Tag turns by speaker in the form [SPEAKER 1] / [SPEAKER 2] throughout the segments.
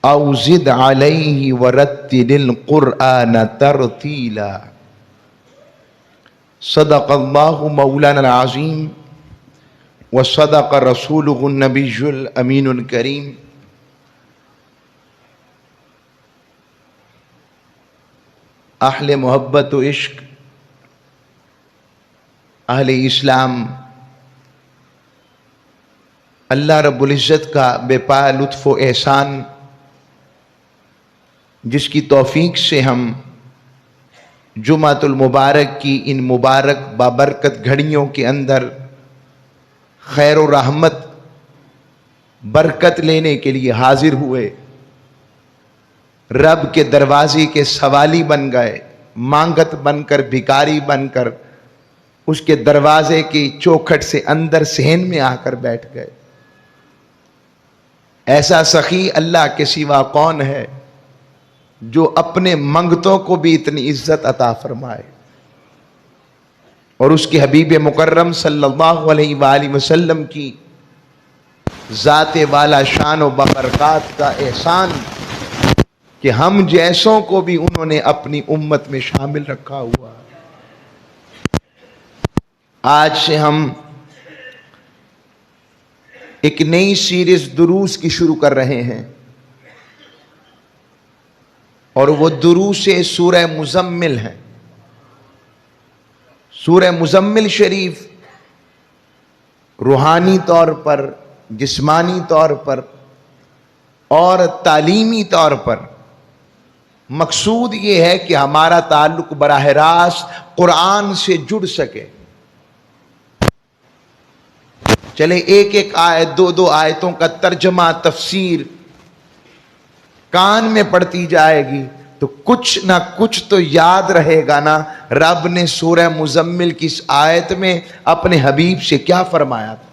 [SPEAKER 1] او زد علیہ ورتل القرآن ترتیلا۔ صدق اللہ مولانا العظیم وصدق رسولہ النبی الامین الکریم۔ اہل محبت و عشق، اہل اسلام، اللہ رب العزت کا بے پایا لطف و احسان، جس کی توفیق سے ہم جمعۃ المبارک کی ان مبارک بابرکت گھڑیوں کے اندر خیر و رحمت برکت لینے کے لیے حاضر ہوئے، رب کے دروازے کے سوالی بن گئے، مانگت بن کر، بھکاری بن کر اس کے دروازے کی چوکھٹ سے اندر صحن میں آ کر بیٹھ گئے۔ ایسا سخی اللہ کے سوا کون ہے جو اپنے منگتوں کو بھی اتنی عزت عطا فرمائے، اور اس کے حبیب مکرم صلی اللہ علیہ وآلہ وسلم کی ذات والا شان و ببرکات کا احسان کہ ہم جیسوں کو بھی انہوں نے اپنی امت میں شامل رکھا ہوا۔ آج سے ہم ایک نئی سیریز دروس کی شروع کر رہے ہیں، اور وہ دروس سورہ مزمل ہیں۔ سورہ مزمل شریف روحانی طور پر، جسمانی طور پر اور تعلیمی طور پر مقصود یہ ہے کہ ہمارا تعلق براہ راست قرآن سے جڑ سکے۔ چلے ایک ایک آیت، دو دو آیتوں کا ترجمہ، تفسیر کان میں پڑتی جائے گی تو کچھ نہ کچھ تو یاد رہے گا نا، رب نے سورہ مزمل کی اس آیت میں اپنے حبیب سے کیا فرمایا تھا۔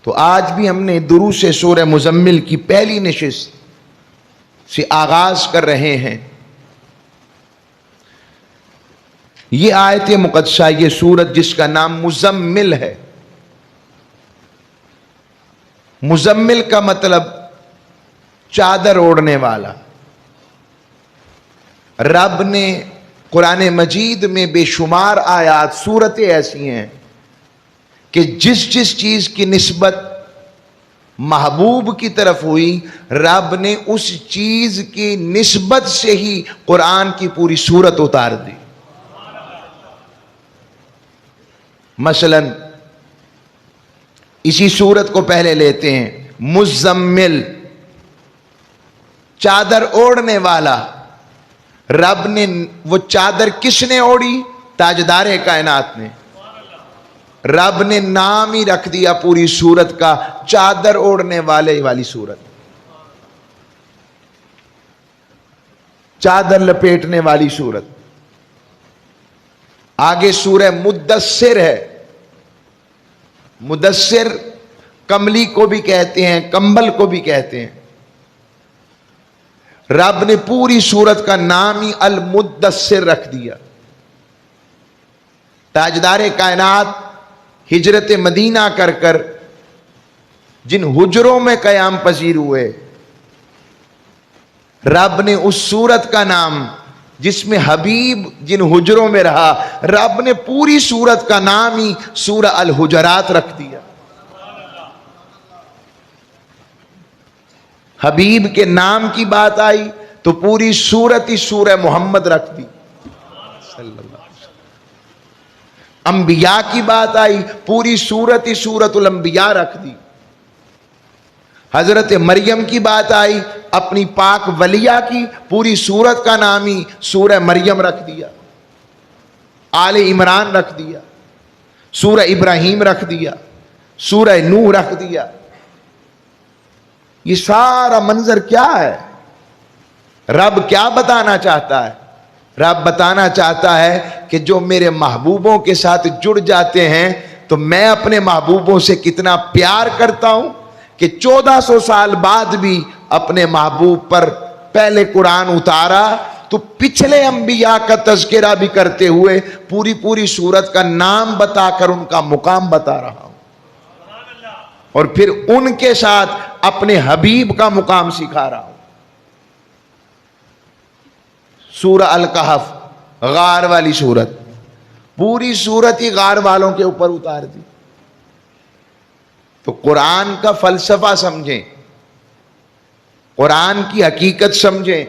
[SPEAKER 1] تو آج بھی ہم نے دروس سورہ مزمل کی پہلی نشست سے آغاز کر رہے ہیں۔ یہ آیت مقدسہ، یہ سورت جس کا نام مزمل ہے، مزمل کا مطلب چادر اوڑھنے والا۔ رب نے قرآن مجید میں بے شمار آیات، سورتیں ایسی ہیں کہ جس جس چیز کی نسبت محبوب کی طرف ہوئی، رب نے اس چیز کی نسبت سے ہی قرآن کی پوری سورت اتار دی۔ مثلا اسی سورت کو پہلے لیتے ہیں، مزمل، چادر اوڑھنے والا۔ رب نے وہ چادر کس نے اوڑھی؟ تاجدار کائنات نے۔ رب نے نام ہی رکھ دیا پوری سورت کا، چادر اوڑھنے والے والی سورت، چادر لپیٹنے والی سورت۔ آگے سورہ مدثر ہے۔ مدثر کملی کو بھی کہتے ہیں، کمبل کو بھی کہتے ہیں۔ رب نے پوری سورت کا نام ہی المدثر رکھ دیا۔ تاجدار کائنات ہجرت مدینہ کر کر جن حجروں میں قیام پذیر ہوئے، رب نے اس سورت کا نام، جس میں حبیب جن حجروں میں رہا، رب نے پوری سورت کا نام ہی سورہ الحجرات رکھ دیا۔ حبیب کے نام کی بات آئی تو پوری سورت ہی سورہ محمد رکھ دی صلی اللہ علیہ وسلم۔ انبیاء کی بات آئی، پوری سورت ہی سورۃ الانبیاء رکھ دی۔ حضرت مریم کی بات آئی، اپنی پاک ولیہ کی، پوری سورت کا نام ہی سورہ مریم رکھ دیا۔ آل عمران رکھ دیا، سورہ ابراہیم رکھ دیا، سورہ نوح رکھ دیا۔ یہ سارا منظر کیا ہے؟ رب کیا بتانا چاہتا ہے؟ رب بتانا چاہتا ہے کہ جو میرے محبوبوں کے ساتھ جڑ جاتے ہیں تو میں اپنے محبوبوں سے کتنا پیار کرتا ہوں کہ 1400 سال بعد بھی اپنے محبوب پر پہلے قرآن اتارا تو پچھلے انبیاء کا تذکرہ بھی کرتے ہوئے پوری سورت کا نام بتا کر ان کا مقام بتا رہا ہوں۔ اور پھر ان کے ساتھ اپنے حبیب کا مقام سکھا رہا ہوں. سورہ الکہف، غار والی سورت، پوری سورت ہی غار والوں کے اوپر اتار دی. تو قرآن کا فلسفہ سمجھیں، قرآن کی حقیقت سمجھیں.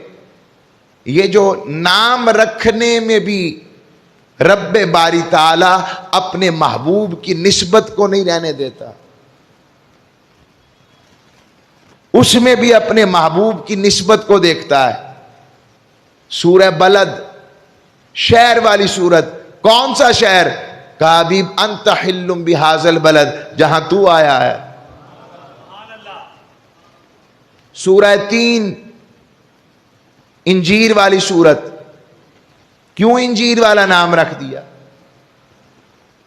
[SPEAKER 1] یہ جو نام رکھنے میں بھی رب باری تعالی اپنے محبوب کی نسبت کو نہیں رہنے دیتا، اس میں بھی اپنے محبوب کی نسبت کو دیکھتا ہے. سورہ بلد، شہر والی سورت. کون سا شہر؟ کہا حبیب انت حل بہذا البلد، جہاں تو آیا ہے. سورہ 3 انجیر والی سورت. کیوں انجیر والا نام رکھ دیا؟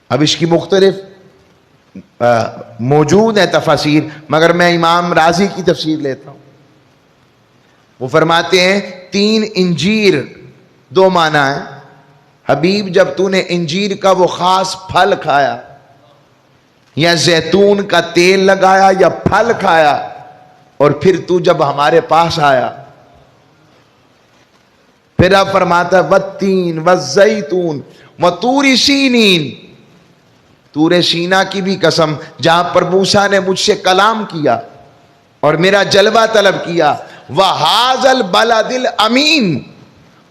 [SPEAKER 1] اب اس کی مختلف موجود ہے تفاسیر، مگر میں امام رازی کی تفسیر لیتا ہوں. وہ فرماتے ہیں 3 انجیر، 2 معنی ہیں. حبیب جب تو نے انجیر کا وہ خاص پھل کھایا، یا زیتون کا تیل لگایا یا پھل کھایا، اور پھر تو جب ہمارے پاس آیا، پھر اب فرماتا والتین والزیتون وطور سینین. طور سینا کی بھی قسم، جہاں پر موسیٰ نے مجھ سے کلام کیا اور میرا جلوہ طلب کیا. وَهَذَا الْبَلَدِ الْأَمِينَ،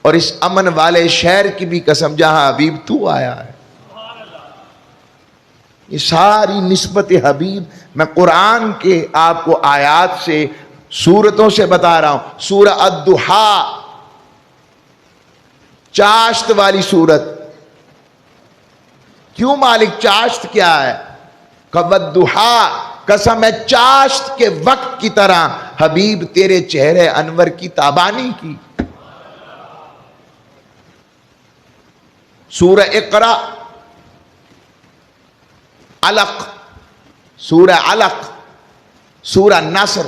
[SPEAKER 1] اور اس امن والے شہر کی بھی قسم جہاں حبیب تو آیا ہے. یہ ساری نسبت حبیب میں قرآن کے آپ کو آیات سے، سورتوں سے بتا رہا ہوں. سورہ الضحیٰ، چاشت والی سورت. کیوں مالک چاشت کیا ہے؟ والضحیٰ، قسم ہے چاشت کے وقت کی طرح حبیب تیرے چہرے انور کی تابانی کی. سورہ اقرا، علق، سورہ علق، سورہ نصر.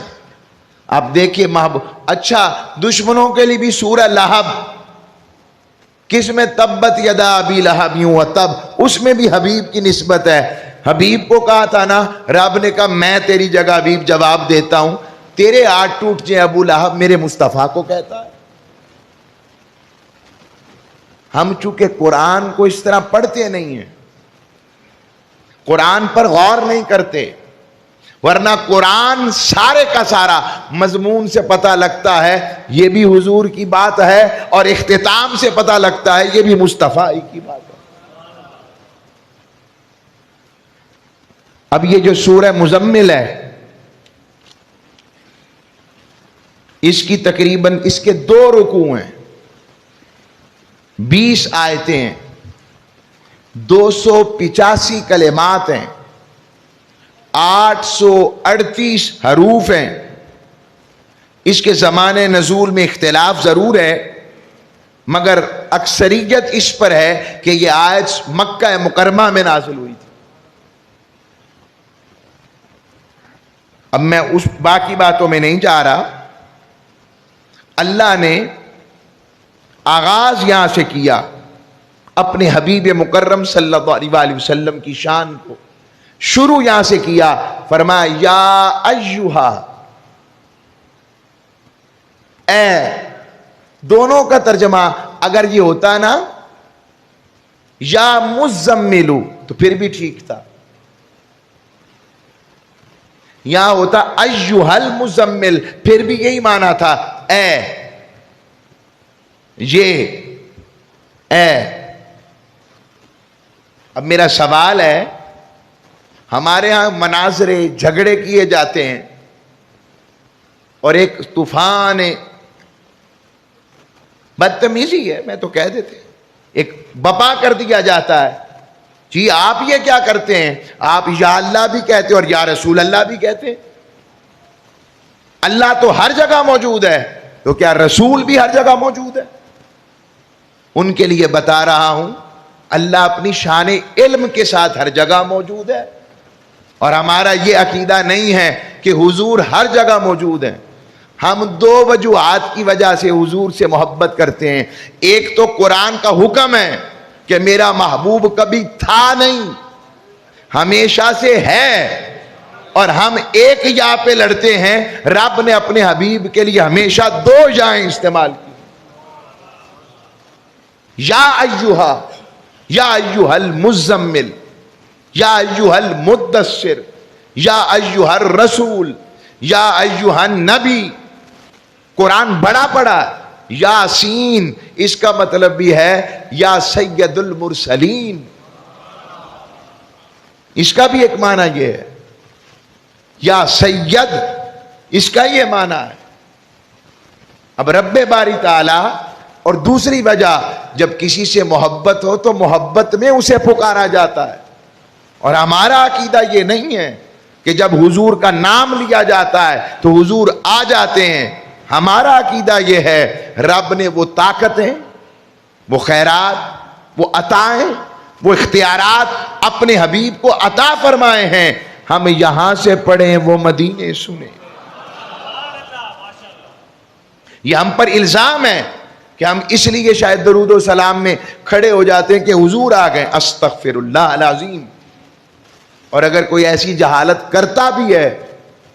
[SPEAKER 1] آپ دیکھیے محبوب. اچھا، دشمنوں کے لیے بھی سورہ لہب، کس میں تبت یدا ابی لہب یوں تب، اس میں بھی حبیب کی نسبت ہے. حبیب کو کہا تھا نا، رب نے کہا میں تیری جگہ حبیب جواب دیتا ہوں، تیرے ہاتھ ٹوٹ جائے ابو لہب میرے مصطفیٰ کو کہتا ہے. ہم چونکہ قرآن کو اس طرح پڑھتے نہیں ہیں، قرآن پر غور نہیں کرتے، ورنہ قرآن سارے کا سارا مضمون سے پتہ لگتا ہے یہ بھی حضور کی بات ہے، اور اختتام سے پتہ لگتا ہے یہ بھی مصطفیٰ کی بات ہے. اب یہ جو سورہ مزمل ہے، اس کی تقریباً اس کے 2 رکوع ہیں، 20 آیتیں ہیں، 285 کلمات ہیں، 838 حروف ہیں. اس کے زمانے نزول میں اختلاف ضرور ہے، مگر اکثریت اس پر ہے کہ یہ آیت مکہ مکرمہ میں نازل ہوئی تھی. اب میں اس باقی باتوں میں نہیں جا رہا. اللہ نے آغاز یہاں سے کیا اپنے حبیب مکرم صلی اللہ علیہ وسلم کی شان کو، شروع یہاں سے کیا. فرمایا یا ایہا، اے. دونوں کا ترجمہ اگر یہ ہوتا نا یا مزملو تو پھر بھی ٹھیک تھا، یہاں ہوتا ایہا المزمل، پھر بھی یہی معنی تھا اے، یہ اے. اب میرا سوال ہے، ہمارے ہاں مناظر جھگڑے کیے جاتے ہیں اور ایک طوفان بدتمیزی ہے، میں تو کہہ دیتے، ایک بپا کر دیا جاتا ہے. جی آپ یہ کیا کرتے ہیں؟ آپ یا اللہ بھی کہتے اور یا رسول اللہ بھی کہتے. اللہ تو ہر جگہ موجود ہے، تو کیا رسول بھی ہر جگہ موجود ہے؟ ان کے لیے بتا رہا ہوں، اللہ اپنی شان علم کے ساتھ ہر جگہ موجود ہے، اور ہمارا یہ عقیدہ نہیں ہے کہ حضور ہر جگہ موجود ہیں. ہم 2 وجوہات کی وجہ سے حضور سے محبت کرتے ہیں. ایک تو قرآن کا حکم ہے کہ میرا محبوب کبھی تھا نہیں، ہمیشہ سے ہے اور ہم ایک یا پہ لڑتے ہیں. رب نے اپنے حبیب کے لیے ہمیشہ 2 یائیں استعمال کی. یا ایہا، یا ایہا المزمل، یا ایہا المدثر، یا ایہا الرسول، یا ایہا النبی. قرآن بڑا پڑا. یاسین اس کا مطلب بھی ہے یا سید المرسلین. اس کا بھی ایک معنی یہ ہے. یا سید اس کا یہ معنی ہے. اب رب باری تعالی. اور دوسری وجہ، جب کسی سے محبت ہو تو محبت میں اسے پکارا جاتا ہے. اور ہمارا عقیدہ یہ نہیں ہے کہ جب حضور کا نام لیا جاتا ہے تو حضور آ جاتے ہیں. ہمارا عقیدہ یہ ہے رب نے وہ طاقتیں، وہ خیرات، وہ عطائیں، وہ اختیارات اپنے حبیب کو عطا فرمائے ہیں. ہم یہاں سے پڑھیں، وہ مدینے سنیں. یہ ہم پر الزام ہے کہ ہم اس لیے شاید درود و سلام میں کھڑے ہو جاتے ہیں کہ حضور آ گئے. استغفر اللہ العظیم. اور اگر کوئی ایسی جہالت کرتا بھی ہے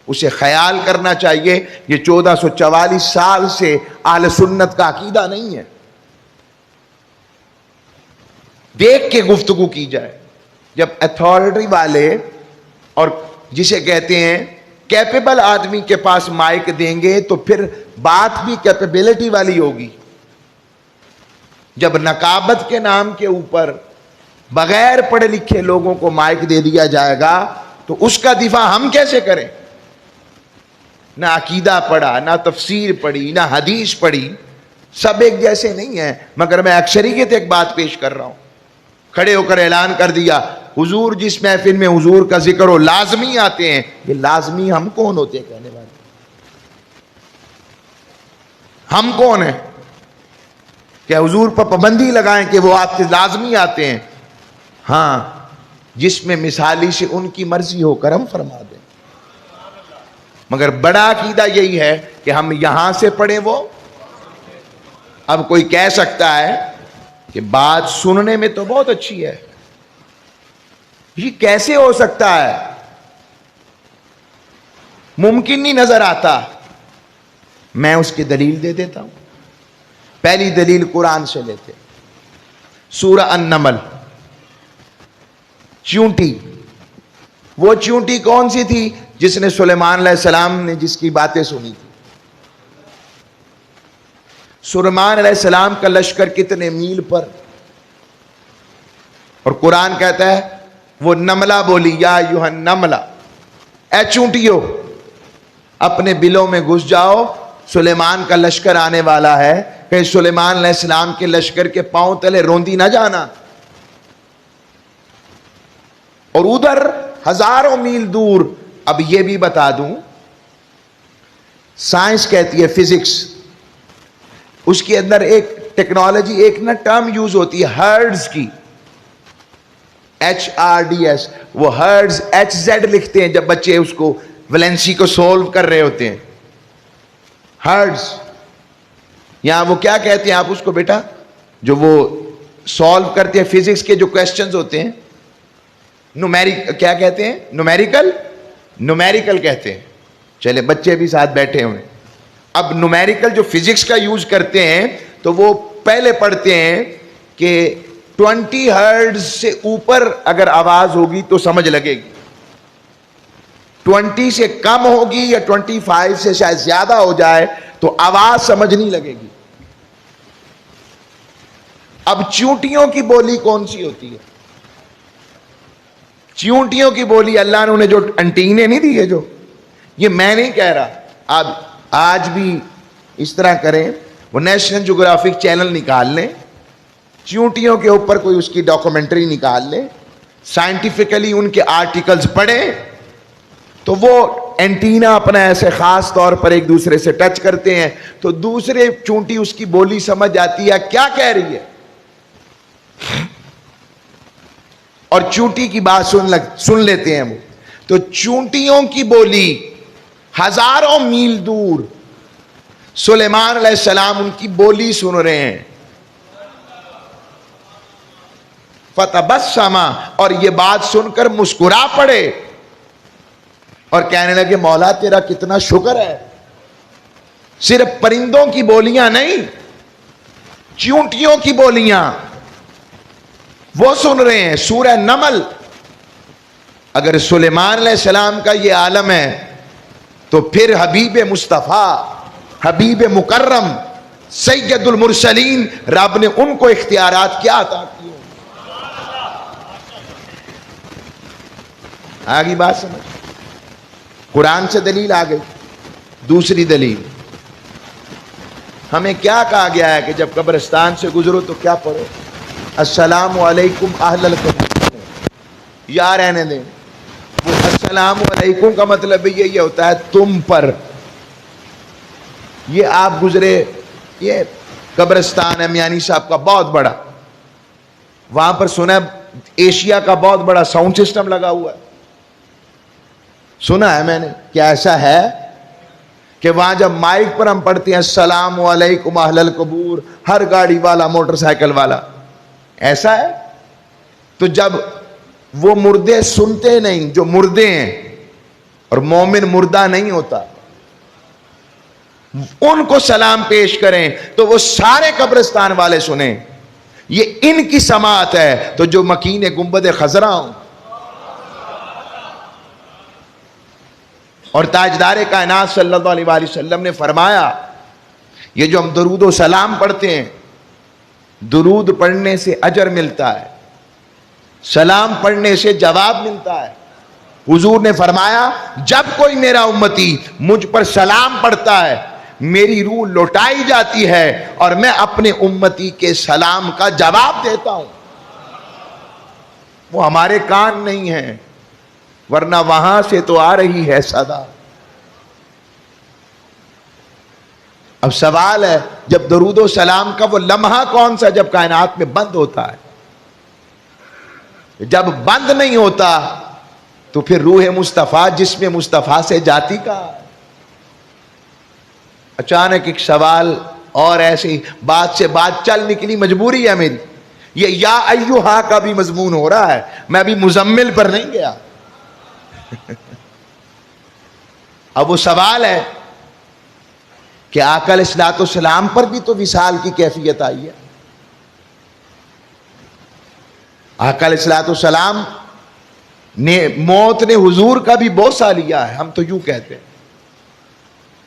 [SPEAKER 1] اسے خیال کرنا چاہیے یہ 1444 سال سے اہل سنت کا عقیدہ نہیں ہے. دیکھ کے گفتگو کی جائے. جب اتھارٹی والے اور جسے کہتے ہیں کیپیبل آدمی کے پاس مائک دیں گے تو پھر بات بھی کیپیبلٹی والی ہوگی. جب نقابت کے نام کے اوپر بغیر پڑھے لکھے لوگوں کو مائک دے دیا جائے گا تو اس کا دفاع ہم کیسے کریں؟ نہ عقیدہ پڑھا، نہ تفسیر پڑھی، نہ حدیث پڑھی. سب ایک جیسے نہیں ہیں. مگر میں اکثریت ایک بات پیش کر رہا ہوں. کھڑے ہو کر اعلان کر دیا حضور جس محفل میں حضور کا ذکر ہو لازمی آتے ہیں. یہ لازمی ہم کون ہوتے ہیں کہنے والے؟ ہم کون ہیں کہ حضور پر پابندی لگائیں کہ وہ آپ سے لازمی آتے ہیں؟ ہاں، جس میں مثالی سے ان کی مرضی ہو کرم فرما دیں. مگر بڑا عقیدہ یہی ہے کہ ہم یہاں سے پڑھیں وہ. اب کوئی کہہ سکتا ہے کہ بات سننے میں تو بہت اچھی ہے، یہ کیسے ہو سکتا ہے؟ ممکن نہیں نظر آتا. میں اس کی دلیل دے دیتا ہوں. پہلی دلیل قرآن سے لیتے. سورہ النمل. چیونٹی. وہ چیونٹی کون سی تھی؟ جس نے سلیمان علیہ السلام نے جس کی باتیں سنی تھی. سلیمان علیہ السلام کا لشکر کتنے میل پر، اور قرآن کہتا ہے وہ نملہ بولی یا ایھا النملہ، اے چونٹیو اپنے بلوں میں گھس جاؤ، سلیمان کا لشکر آنے والا ہے. کہ سلیمان علیہ السلام کے لشکر کے پاؤں تلے روندی نہ جانا. اور ادھر ہزاروں میل دور. اب یہ بھی بتا دوں، سائنس کہتی ہے فزکس، اس کے اندر ایک ٹیکنالوجی، ایک نا ٹرم یوز ہوتی ہے ہرٹز کی، HRDS. وہ ہرٹز HZ لکھتے ہیں جب بچے اس کو ویلنسی کو سولو کر رہے ہوتے ہیں. ہرٹز. یہاں وہ کیا کہتے ہیں آپ اس کو بیٹا جو وہ سولو کرتے ہیں فزکس کے جو کویسچنز ہوتے ہیں؟ کیا کہتے ہیں؟ نومیریکل کہتے ہیں. چلے بچے بھی ساتھ بیٹھے ہوئے. اب نومیریکل جو فزکس کا یوز کرتے ہیں تو وہ پہلے پڑھتے ہیں کہ 20 ہرٹز سے اوپر اگر آواز ہوگی تو سمجھ لگے گی، 20 سے کم ہوگی یا 25 سے شاید زیادہ ہو جائے تو آواز سمجھ نہیں لگے گی. اب چیونٹیوں کی بولی کون سی ہوتی ہے؟ چیونٹیوں کی بولی اللہ نے انہیں جو انٹینے نہیں دیے، جو یہ میں نہیں کہہ رہا، آپ آج بھی اس طرح کریں، وہ نیشنل جغرافک چینل نکال لیں، چیونٹیوں کے اوپر کوئی اس کی ڈاکومنٹری نکال لیں، سائنٹیفکلی ان کے آرٹیکلز پڑھیں تو وہ اینٹینا اپنا ایسے خاص طور پر ایک دوسرے سے ٹچ کرتے ہیں تو دوسرے چونٹی اس کی بولی سمجھ آتی ہے کیا کہہ رہی ہے. اور چونٹی کی بات سن لیتے ہیں وہ. تو چونٹیوں کی بولی ہزاروں میل دور سلیمان علیہ السلام ان کی بولی سن رہے ہیں. فتبسم، اور یہ بات سن کر مسکرا پڑے. اور کہنے لگے مولا تیرا کتنا شکر ہے، صرف پرندوں کی بولیاں نہیں، چیونٹیوں کی بولیاں وہ سن رہے ہیں۔ سورہ نمل، اگر سلیمان علیہ السلام کا یہ عالم ہے تو پھر حبیب مصطفیٰ، حبیب مکرم، سید المرسلین، رب نے ان کو اختیارات کیا عطا کیے۔ آگی بات سمجھ؟ قرآن سے دلیل آ گئی۔ دوسری دلیل، ہمیں کیا کہا گیا ہے کہ جب قبرستان سے گزرو تو کیا پڑھو؟ السلام علیکم اہل القبور، یا رہنے دیں۔ وہ السلام علیکم کا مطلب یہ ہوتا ہے تم پر، یہ آپ گزرے، یہ قبرستان ہے میانی صاحب کا بہت بڑا، وہاں پر سنا ہے ایشیا کا بہت بڑا ساؤنڈ سسٹم لگا ہوا ہے، سنا ہے میں نے، کیا ایسا ہے کہ وہاں جب مائک پر ہم پڑھتے ہیں السلام علیکم اہل القبور، ہر گاڑی والا، موٹر سائیکل والا، ایسا ہے؟ تو جب وہ مردے سنتے نہیں جو مردے ہیں، اور مومن مردہ نہیں ہوتا، ان کو سلام پیش کریں تو وہ سارے قبرستان والے سنیں، یہ ان کی سماعت ہے، تو جو مکین گنبد خضرا ہوں۔ اور تاجدار کائنات صلی اللہ علیہ وآلہ وسلم نے فرمایا، یہ جو ہم درود و سلام پڑھتے ہیں، درود پڑھنے سے اجر ملتا ہے، سلام پڑھنے سے جواب ملتا ہے۔ حضور نے فرمایا جب کوئی میرا امتی مجھ پر سلام پڑھتا ہے، میری روح لوٹائی جاتی ہے اور میں اپنے امتی کے سلام کا جواب دیتا ہوں۔ وہ ہمارے کان نہیں ہیں، ورنہ وہاں سے تو آ رہی ہے صدا۔ اب سوال ہے، جب درود و سلام کا وہ لمحہ کون سا جب کائنات میں بند ہوتا ہے؟ جب بند نہیں ہوتا تو پھر روح مصطفیٰ جسم مصطفیٰ سے جاتی کہاں؟ اچانک ایک سوال اور ایسی بات سے بات چل نکلی، مجبوری ہے میری، یہ یا ایوہا کا بھی مضمون ہو رہا ہے، میں ابھی مزمل پر نہیں گیا۔ اب وہ سوال ہے کہ آقا علیہ الصلوۃ والسلام پر بھی تو وصال کی کیفیت آئی ہے۔ آقا علیہ الصلوۃ والسلام نے موت نے حضور کا بھی بوسہ لیا ہے، ہم تو یوں کہتے ہیں،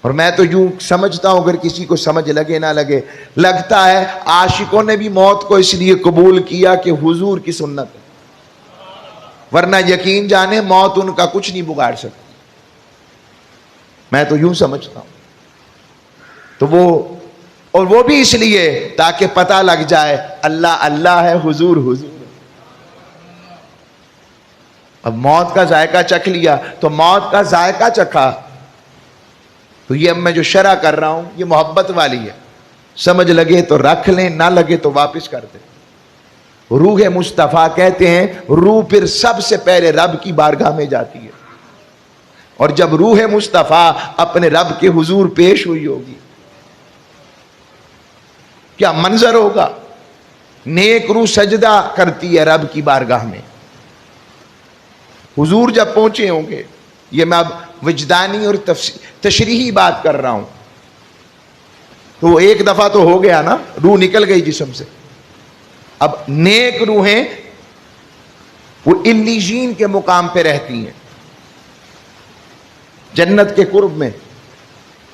[SPEAKER 1] اور میں تو یوں سمجھتا ہوں، اگر کسی کو سمجھ لگے نہ لگے، لگتا ہے عاشقوں نے بھی موت کو اس لیے قبول کیا کہ حضور کی سنت ہے، ورنہ یقین جانے موت ان کا کچھ نہیں بگاڑ سکتی، میں تو یوں سمجھتا ہوں۔ تو وہ بھی اس لیے تاکہ پتہ لگ جائے اللہ اللہ ہے، حضور حضور۔ اب موت کا ذائقہ چکھ لیا تو موت کا ذائقہ چکھا، تو یہ اب میں جو شرح کر رہا ہوں یہ محبت والی ہے، سمجھ لگے تو رکھ لیں، نہ لگے تو واپس کر دیں۔ روح مصطفیٰ کہتے ہیں روح پھر سب سے پہلے رب کی بارگاہ میں جاتی ہے، اور جب روح مصطفیٰ اپنے رب کے حضور پیش ہوئی ہوگی کیا منظر ہوگا؟ نیک روح سجدہ کرتی ہے رب کی بارگاہ میں، حضور جب پہنچے ہوں گے، یہ میں اب وجدانی اور تشریحی بات کر رہا ہوں، تو ایک دفعہ تو ہو گیا نا، روح نکل گئی جسم سے، اب نیک روحیں وہ علیین کے مقام پہ رہتی ہیں، جنت کے قرب میں،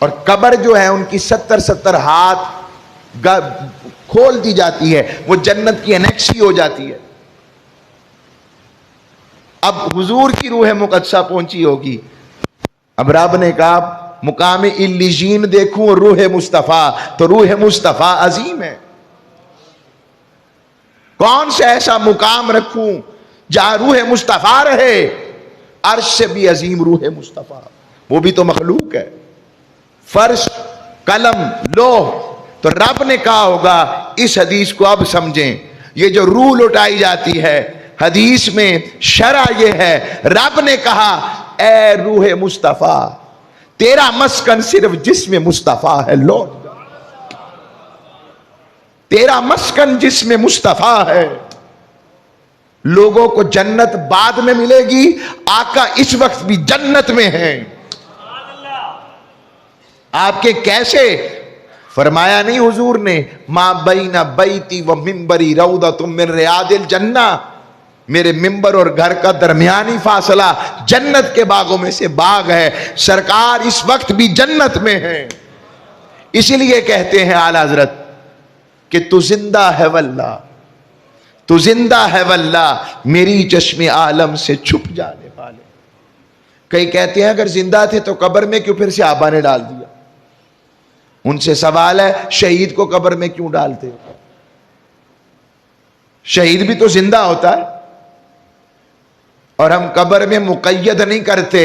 [SPEAKER 1] اور قبر جو ہے ان کی 70 ہاتھ کھول دی جاتی ہے، وہ جنت کی انیکسی ہو جاتی ہے۔ اب حضور کی روح مقدسہ پہنچی ہوگی، اب رب نے کہا مقام علیین دیکھوں روح مصطفیٰ، تو روح مصطفیٰ عظیم ہے، کون سے ایسا مقام رکھوں جہاں روح مصطفیٰ رہے؟ عرش سے بھی عظیم روح مصطفیٰ، وہ بھی تو مخلوق ہے، فرش، قلم، لوح، تو رب نے کہا ہوگا اس حدیث کو اب سمجھیں، یہ جو روح لوٹائی جاتی ہے، حدیث میں شرح یہ ہے، رب نے کہا اے روح مصطفیٰ تیرا مسکن صرف جسم مصطفیٰ ہے، لوٹ جا، تیرا مسکن جسم مصطفیٰ ہے، لوگوں کو جنت بعد میں ملے گی، آقا اس وقت بھی جنت میں ہیں۔ آپ کے کیسے؟ فرمایا نہیں حضور نے ما بین بیتی و منبری روضۃ من ریاض الجنہ، میرے منبر اور گھر کا درمیانی فاصلہ جنت کے باغوں میں سے باغ ہے، سرکار اس وقت بھی جنت میں ہیں۔ اسی لیے کہتے ہیں اعلی حضرت کہ تو زندہ ہے واللہ، تو زندہ ہے واللہ، میری چشم عالم سے چھپ جانے والے۔ کئی کہتے ہیں اگر زندہ تھے تو قبر میں کیوں پھر صحابہ نے ڈال دیا؟ ان سے سوال ہے شہید کو قبر میں کیوں ڈالتے ہو؟ شہید بھی تو زندہ ہوتا ہے، اور ہم قبر میں مقید نہیں کرتے۔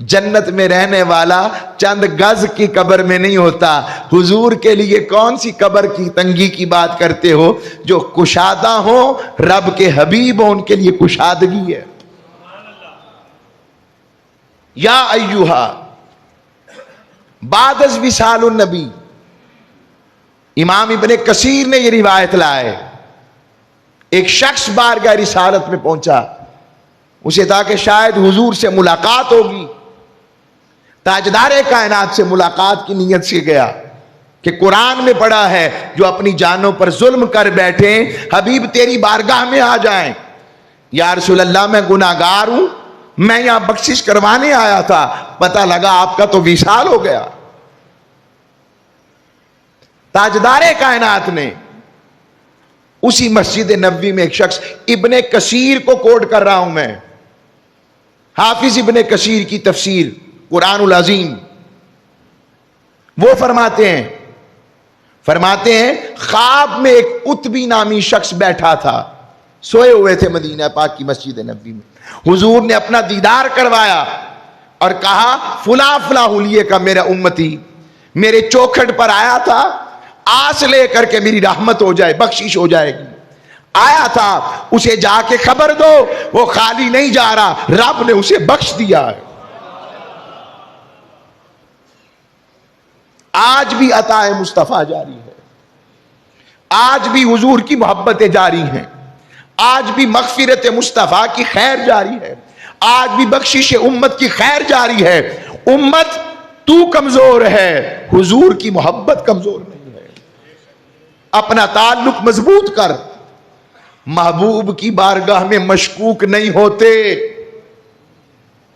[SPEAKER 1] جنت میں رہنے والا چند گز کی قبر میں نہیں ہوتا۔ حضور کے لیے کون سی قبر کی تنگی کی بات کرتے ہو؟ جو کشادہ ہو، رب کے حبیب ہو، ان کے لیے کشادگی ہے۔ یا ایوہا بعد از وصال النبی، امام ابن کثیر نے یہ روایت لائے، ایک شخص بارگاہ رسالت میں پہنچا، اسے تھا کہ شاید حضور سے ملاقات ہوگی، تاجدار کائنات سے ملاقات کی نیت سے گیا کہ قرآن میں پڑھا ہے جو اپنی جانوں پر ظلم کر بیٹھے حبیب تیری بارگاہ میں آ جائیں۔ یا رسول اللہ میں گناہگار ہوں، میں یہاں بخشش کروانے آیا تھا، پتہ لگا آپ کا تو وصال ہو گیا۔ تاجدار کائنات نے اسی مسجد نبوی میں ایک شخص، ابن کثیر کو کوٹ کر رہا ہوں میں، حافظ ابن کثیر کی تفسیر قرآن العظیم، وہ فرماتے ہیں خواب میں ایک قطبی نامی شخص بیٹھا تھا، سوئے ہوئے تھے مدینہ پاک کی مسجد نبوی میں، حضور نے اپنا دیدار کروایا اور کہا فلاں فلاں حلیے کا میرا امتی میرے چوکھٹ پر آیا تھا، آس لے کر کے میری رحمت ہو جائے، بخشش ہو جائے گی، آیا تھا، اسے جا کے خبر دو، وہ خالی نہیں جا رہا، رب نے اسے بخش دیا ہے۔ آج بھی عطا مصطفیٰ جاری ہے، آج بھی حضور کی محبتیں جاری ہیں، آج بھی مغفرت مصطفیٰ کی خیر جاری ہے، آج بھی بخشش امت کی خیر جاری ہے۔ امت تو کمزور ہے، حضور کی محبت کمزور نہیں ہے۔ اپنا تعلق مضبوط کر، محبوب کی بارگاہ میں مشکوک نہیں ہوتے۔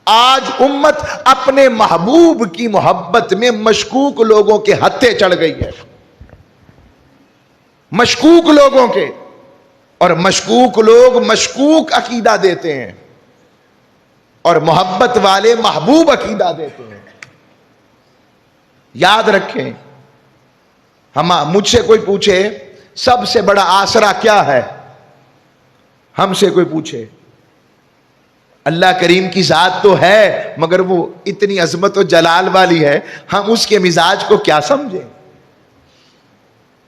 [SPEAKER 1] آج امت اپنے محبوب کی محبت میں مشکوک لوگوں کے ہتھے چڑھ گئی ہے، مشکوک لوگوں کے، اور مشکوک لوگ مشکوک عقیدہ دیتے ہیں، اور محبت والے محبوب عقیدہ دیتے ہیں۔ یاد رکھیں، مجھ سے کوئی پوچھے سب سے بڑا آسرا کیا ہے، ہم سے کوئی پوچھے، اللہ کریم کی ذات تو ہے مگر وہ اتنی عظمت و جلال والی ہے، ہم اس کے مزاج کو کیا سمجھیں؟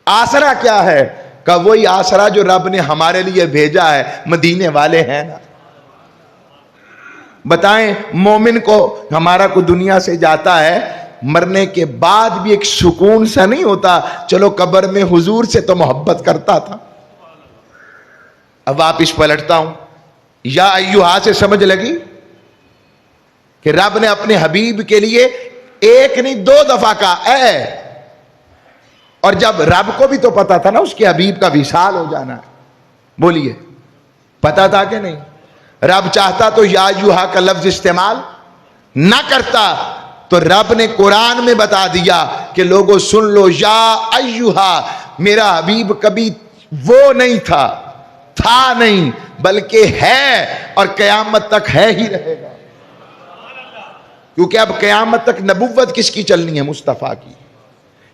[SPEAKER 1] آسرا کیا ہے؟ کہ وہی آسرا جو رب نے ہمارے لیے بھیجا ہے، مدینے والے ہیں نا۔ بتائیں مومن کو ہمارا کو دنیا سے جاتا ہے، مرنے کے بعد بھی ایک سکون سا نہیں ہوتا، چلو قبر میں حضور سے تو محبت کرتا تھا۔ اب واپس پلٹتا ہوں، یا ایوہا سے سمجھ لگی کہ رب نے اپنے حبیب کے لیے ایک نہیں 2 دفعہ کہا اے، اور جب رب کو بھی تو پتا تھا نا اس کے حبیب کا وصال ہو جانا ہے، بولیے پتا تھا کہ نہیں؟ رب چاہتا تو یا ایوہا کا لفظ استعمال نہ کرتا، تو رب نے قرآن میں بتا دیا کہ لوگوں سن لو، یا ایوہا، میرا حبیب کبھی وہ نہیں تھا نہیں، بلکہ ہے، اور قیامت تک ہے ہی رہے گا، کیونکہ اب قیامت تک نبوت کس کی چلنی ہے؟ مصطفیٰ کی۔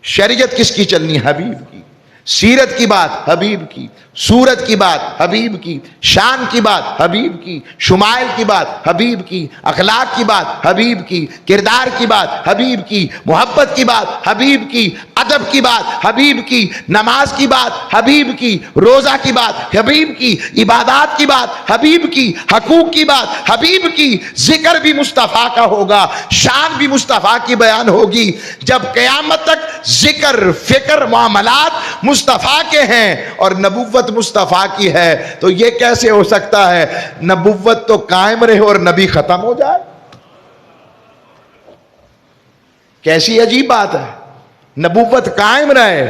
[SPEAKER 1] شریعت کس کی چلنی ہے؟ حبیب کی۔ سیرت کی بات حبیب کی، صورت کی بات حبیب کی، شان کی بات حبیب کی، شمائل کی بات حبیب کی، اخلاق کی بات حبیب کی، کردار کی بات حبیب کی، محبت کی بات حبیب کی، ادب کی بات حبیب کی، نماز کی بات حبیب کی، روزہ کی بات حبیب کی، عبادات کی بات حبیب کی، حقوق کی بات حبیب کی، ذکر بھی مصطفیٰ کا ہوگا، شان بھی مصطفیٰ کی بیان ہوگی۔ جب قیامت تک ذکر، فکر، معاملات مصطفیٰ کے ہیں اور نبوت نبوت مصطفیٰ کی ہے تو یہ کیسے ہو سکتا ہے نبوت تو قائم رہے اور نبی ختم ہو جائے؟ کیسی عجیب بات ہے، نبوت قائم رہے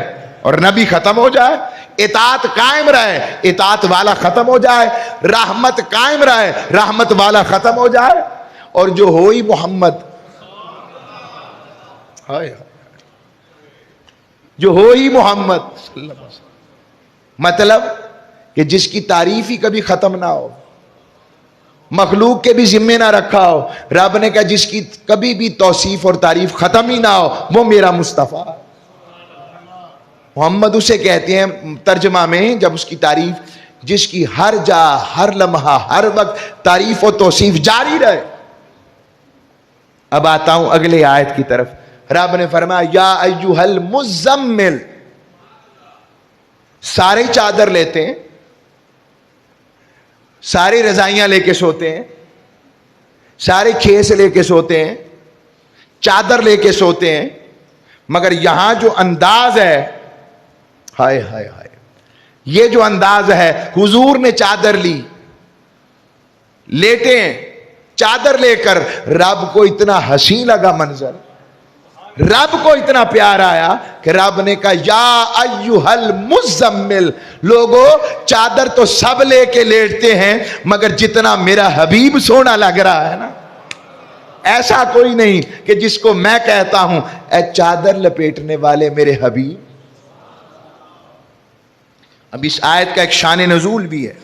[SPEAKER 1] اور نبی ختم ہو جائے، اطاعت قائم رہے اطاعت والا ختم ہو جائے، رحمت قائم رہے رحمت والا ختم ہو جائے، اور جو ہوئی محمد جو ہوئی محمد صلی اللہ علیہ وسلم، مطلب کہ جس کی تعریف ہی کبھی ختم نہ ہو، مخلوق کے بھی ذمے نہ رکھا ہو، رب نے کہا جس کی کبھی بھی توصیف اور تعریف ختم ہی نہ ہو وہ میرا مصطفیٰ۔ محمد اسے کہتے ہیں ترجمہ میں جب اس کی تعریف، جس کی ہر جا ہر لمحہ ہر وقت تعریف و توصیف جاری رہے۔ اب آتا ہوں اگلے آیت کی طرف، رب نے فرمایا یا ایھا المزمل، سارے چادر لیتے ہیں، سارے رضائیاں لے کے سوتے ہیں، سارے کھیس لے کے سوتے ہیں، چادر لے کے سوتے ہیں، مگر یہاں جو انداز ہے، ہائے ہائے ہائے، یہ جو انداز ہے، حضور نے چادر لی، لیٹے ہیں چادر لے کر، رب کو اتنا حسین لگا منظر، رب کو اتنا پیار آیا کہ رب نے کہا یا ایھا المزمل، لوگو چادر تو سب لے کے لیٹتے ہیں مگر جتنا میرا حبیب سونا لگ رہا ہے نا، ایسا کوئی نہیں کہ جس کو میں کہتا ہوں اے چادر لپیٹنے والے میرے حبیب۔ اب اس آیت کا ایک شان نزول بھی ہے،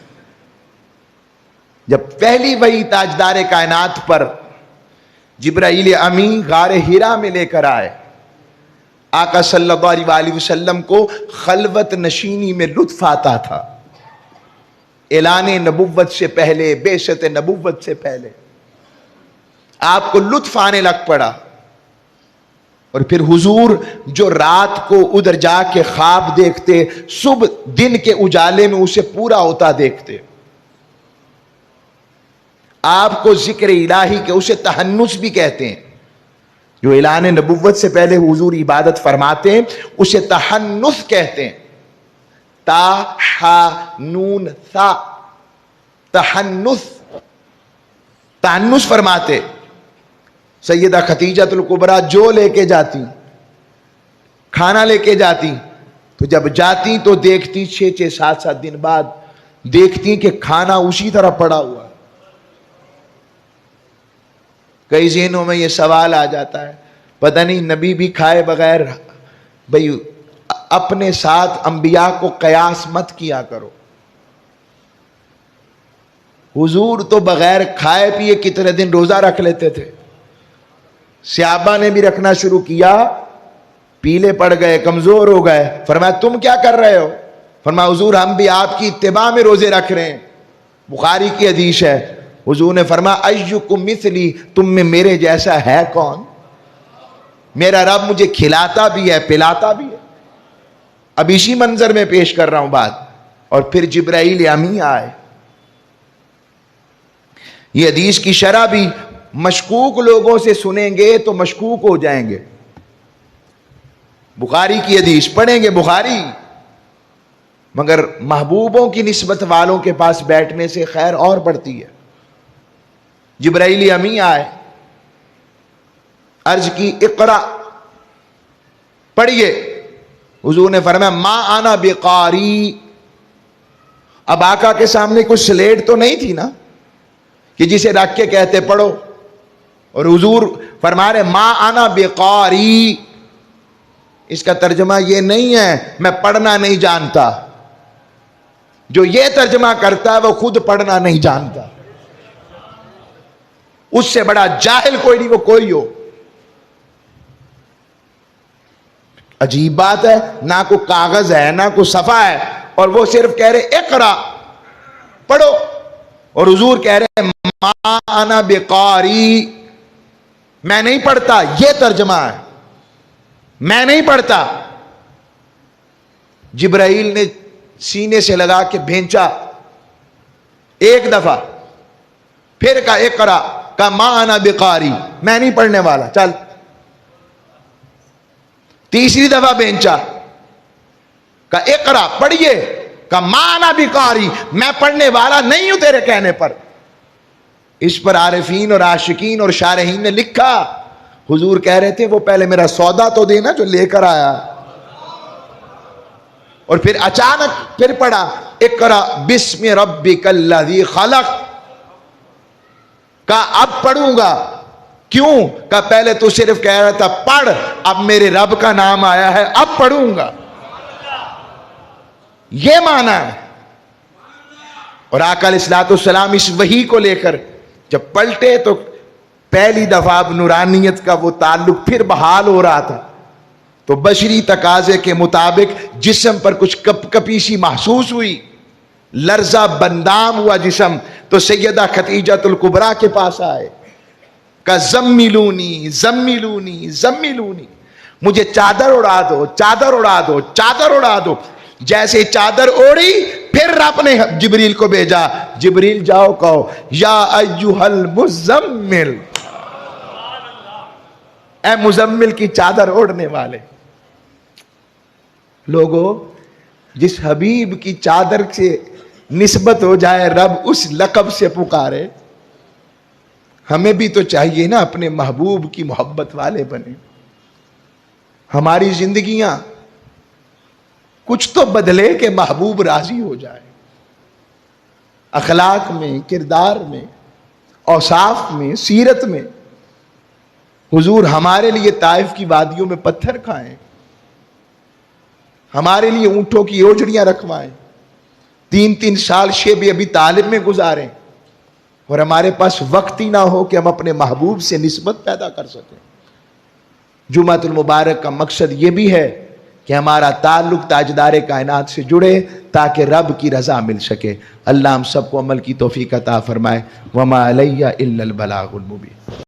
[SPEAKER 1] جب پہلی وحی تاجدار کائنات پر جبرائیل امی غار حرا میں لے کر آئے، آقا صلی اللہ علیہ وسلم کو خلوت نشینی میں لطف آتا تھا، اعلان نبوت سے پہلے، بعثت نبوت سے پہلے آپ کو لطف آنے لگ پڑا، اور پھر حضور جو رات کو ادھر جا کے خواب دیکھتے، صبح دن کے اجالے میں اسے پورا ہوتا دیکھتے، آپ کو ذکر الہی کے، اسے تحنس بھی کہتے ہیں، جو اعلان نبوت سے پہلے حضور عبادت فرماتے ہیں اسے تحنس کہتے ہیں، تا ہا نون ثا، تحنس، تحنس فرماتے۔ سیدہ خدیجہ الکبریٰ جو لے کے جاتی، کھانا لے کے جاتی، تو جب جاتی تو دیکھتی 6 7 دن بعد دیکھتی کہ کھانا اسی طرح پڑا ہوا ہے۔ کئی ذہنوں میں یہ سوال آ جاتا ہے، پتہ نہیں نبی بھی کھائے بغیر، بھئی اپنے ساتھ انبیاء کو قیاس مت کیا کرو، حضور تو بغیر کھائے پیے کتنے دن روزہ رکھ لیتے تھے، صحابہ نے بھی رکھنا شروع کیا، پیلے پڑ گئے، کمزور ہو گئے، فرمایا تم کیا کر رہے ہو؟ فرمایا حضور ہم بھی آپ کی اتباع میں روزے رکھ رہے ہیں، بخاری کی حدیث ہے، حضور نے فرمایا ایھکم مثلی، تم میں میرے جیسا ہے کون؟ میرا رب مجھے کھلاتا بھی ہے پلاتا بھی ہے۔ اب اسی منظر میں پیش کر رہا ہوں بات، اور پھر جبرائیل امی آئے، یہ حدیث کی شرح بھی مشکوک لوگوں سے سنیں گے تو مشکوک ہو جائیں گے، بخاری کی حدیث پڑھیں گے بخاری، مگر محبوبوں کی نسبت والوں کے پاس بیٹھنے سے خیر اور بڑھتی ہے۔ جبرائیل امی آئے، عرض کی اقرا، پڑھیے، حضور نے فرمایا ما انا بقاری، اب آقا کے سامنے کوئی سلیٹ تو نہیں تھی نا کہ جسے رکھ کے کہتے پڑھو، اور حضور فرما رہے ما انا بقاری، اس کا ترجمہ یہ نہیں ہے میں پڑھنا نہیں جانتا، جو یہ ترجمہ کرتا ہے وہ خود پڑھنا نہیں جانتا، اس سے بڑا جاہل کوئی نہیں، وہ کوئی ہو۔ عجیب بات ہے، نہ کوئی کاغذ ہے نہ کوئی صفحہ ہے، اور وہ صرف کہہ رہے اقرا، پڑھو، اور حضور کہہ رہے ما انا بقاری، میں نہیں پڑھتا، یہ ترجمہ ہے، میں نہیں پڑھتا۔ جبرائیل نے سینے سے لگا کے بھینچا ایک دفعہ، پھر کہا اقرا، کہا ما انا بقاری، میں نہیں پڑھنے والا، چل۔ تیسری دفعہ بھینچا، کہا اقرا، پڑھیے، کا مانا بھی قاری، میں پڑھنے والا نہیں ہوں تیرے کہنے پر۔ اس پر عارفین اور عاشقین اور شارحین نے لکھا، حضور کہہ رہے تھے وہ پہلے میرا سودا تو دینا جو لے کر آیا، اور پھر اچانک پھر پڑھا اقرا بسم ربک الذی خلق، کہا اب پڑھوں گا، کیوں؟ کہا پہلے تو صرف کہہ رہا تھا پڑھ، اب میرے رب کا نام آیا ہے اب پڑھوں گا، یہ معنی ہے۔ اور آقا علیہ الصلوۃ والسلام اس وحی کو لے کر جب پلٹے تو پہلی دفعہ اب نورانیت کا وہ تعلق پھر بحال ہو رہا تھا، تو بشری تقاضے کے مطابق جسم پر کچھ کپ کپی سی محسوس ہوئی، لرزہ بندام ہوا جسم، تو سیدہ خدیجۃ الکبریٰ کے پاس آئے، کہ زمیلونی زمیلونی زمیلونی، مجھے چادر اڑا دو چادر اڑا دو چادر اڑا دو۔ جیسے چادر اوڑی پھر رب نے جبریل کو بھیجا، جبریل جاؤ کہو یا ایھا المزمل، اے مزمل کی چادر اوڑھنے والے۔ لوگو، جس حبیب کی چادر سے نسبت ہو جائے رب اس لقب سے پکارے، ہمیں بھی تو چاہیے نا اپنے محبوب کی محبت والے بنے۔ ہماری زندگیاں کچھ تو بدلے کہ محبوب راضی ہو جائے، اخلاق میں، کردار میں، اوصاف میں، سیرت میں۔ حضور ہمارے لیے طائف کی وادیوں میں پتھر کھائیں، ہمارے لیے اونٹوں کی اوجڑیاں رکھوائیں، 3 سال شیب ابی طالب میں گزاریں، اور ہمارے پاس وقت ہی نہ ہو کہ ہم اپنے محبوب سے نسبت پیدا کر سکیں۔ جمعۃ المبارک کا مقصد یہ بھی ہے کہ ہمارا تعلق تاجدار کائنات سے جڑے تاکہ رب کی رضا مل سکے۔ اللہ ہم سب کو عمل کی توفیق عطا فرمائے۔ وما علیہ الا البلاغ المبین۔